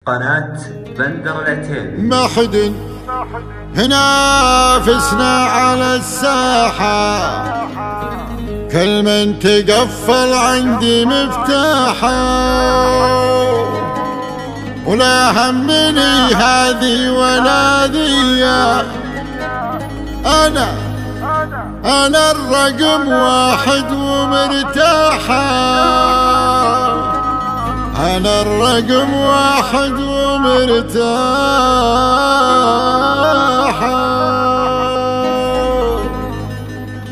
قناة بندر العتيبي. ما حد ينافسنا على الساحة، كل من تقفل عندي مفتاحة، ولا همني هذي ولا ذي، أنا الرقم واحد ومرتاحة، أنا الرقم واحد ومرتاحة.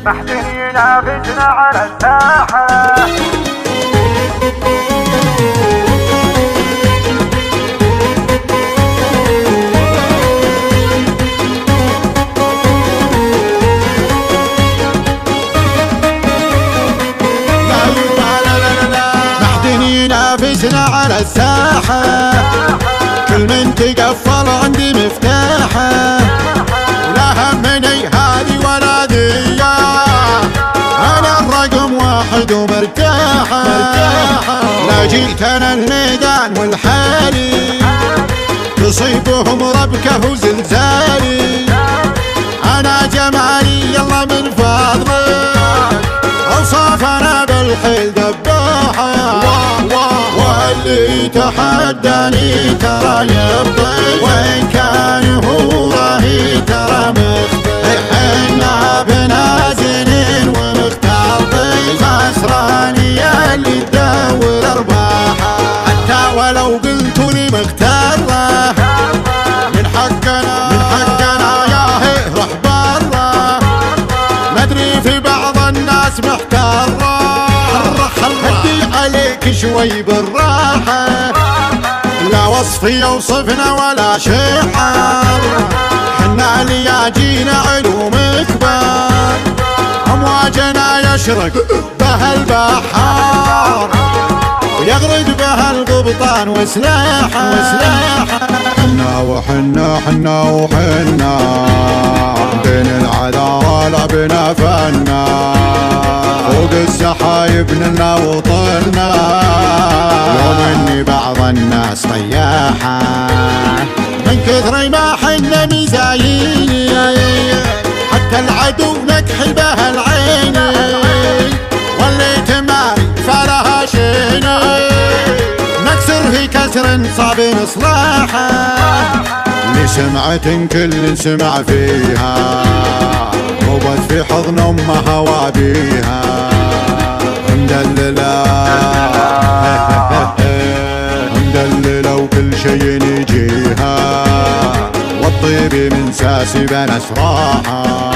ما حد ينافسنا على الساحة، ينافسنا على الساحة، كل من تقفل عندي مفتاحة، ولا همني هذي ولا ذي، أنا الرقم واحد ومرتاحة. لا جيت أنا الميدان والحالي تصيبهم ربكة وزلزالي، أنا جمالي يلا من فضلك، أوصافنا بالحيل دباحة، واللي تحداني ترى يبطل، وإن كان هو راهي ترى مختل، حنا بنازلين ومختلطين، خسراني اللي تدور أرباحه، حتى ولو قلتوا لي مختارة، من حقنا يا هي روح برا، ندري في بعض الناس محتارة، هدي عليك شوي بالراحة، لا وصف يوصفنا ولا شعر، حنا لياجينا علوم كبار، أمواجنا يشرق بها البحار، ويغرق بها القبطان وسلاحه، حنا وحنا بين العذارى لعبنا فنا، فوق السحايب نلنا وطلنا، يوم اني بعض الناس طياحة، من كثر ما حنا مزايين، حتى العدو نكحل بها العين، واللي تماري فلها شيني، نكسر في كسر صعب اصلاحه، لسمعة كل سمع فيها، وبت في حضن امها وابيها، مدللة وكل شي يجيها، والطيب من ساسي بنس راحة،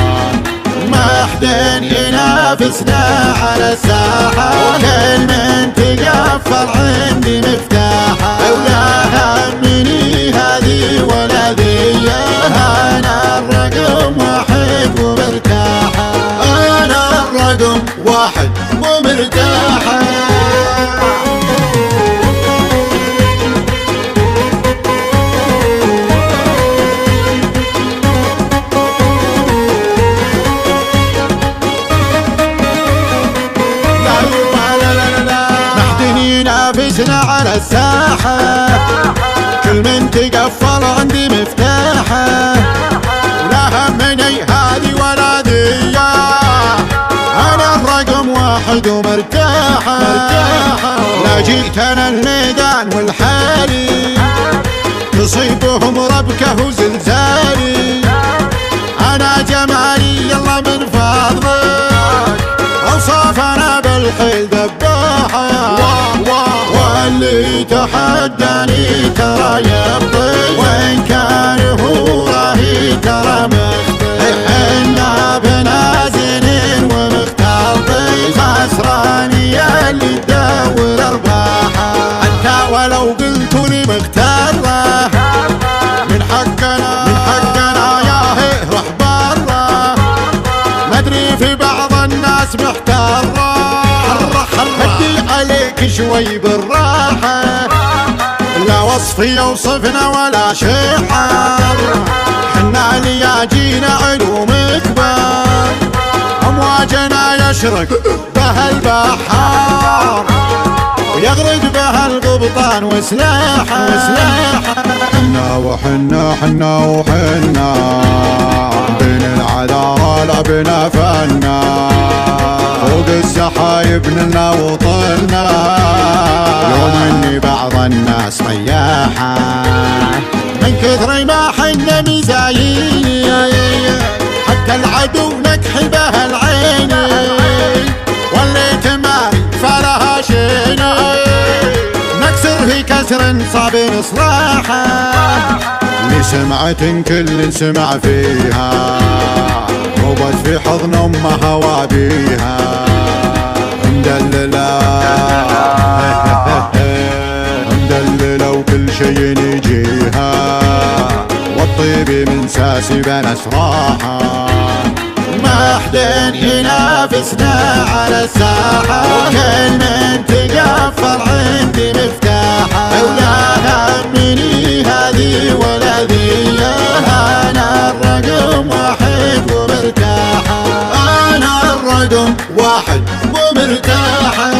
ما حدين ينافسنا على الساحة، كل من تقفل عندي مفتاحة، ولا همني هذي ولا ذي، أنا الرقم واحد ومرتاحة، أنا الرقم واحد ومرتاحة. ينافسنا على الساحة، كل من تقفل عندي مفتاحة، ولا همني هذي ولا ذي، أنا الرقم واحد ومرتاحة، لا جيت أنا الميدان والحالي تصيبهم ربكة وزلزالي، أنا جمالي يلا من فضلك، أوصافنا بالحيل دباحة، واللي تحداني ترى يبطل، وإن كان هو راهي ترى مختل، حنا بنازلين ومختلطين، خسراني اللي تدور أرباحه، حتى ولو قلتوا لي مختارة، من حقنا يا هي روح برا، ندري في بعض الناس محتارة، هدي عليك شوي بالراحة، لا وصف يوصفنا ولا شعر، حنا لياجينا علوم كبار، أمواجنا يشرق بها البحار، ويغرق بها القبطان وسلاحه. وحنا حنا وحنا بين العذارى لعبنا فنا فوق السحايب نلنا وطلنا يوم اني بعض الناس رياحة من كثر ما حنا مزايين حتى العدو نكحل بها العين وليت ما فلها شيني نكسر في كسر صعب اصلاحه لسمعة كل سمع فيها روبت في حضن امها وابيها مدللة مدللة وكل شي يجيها والطيب من ساسي بنس راحة ما حدين ينافسنا على الساحة كل من تقفل عندي مفتاحة ولا همني هذه ولا ذي أنا الرقم واحد ومرتاحة أنا الرقم واحد ومرتاحة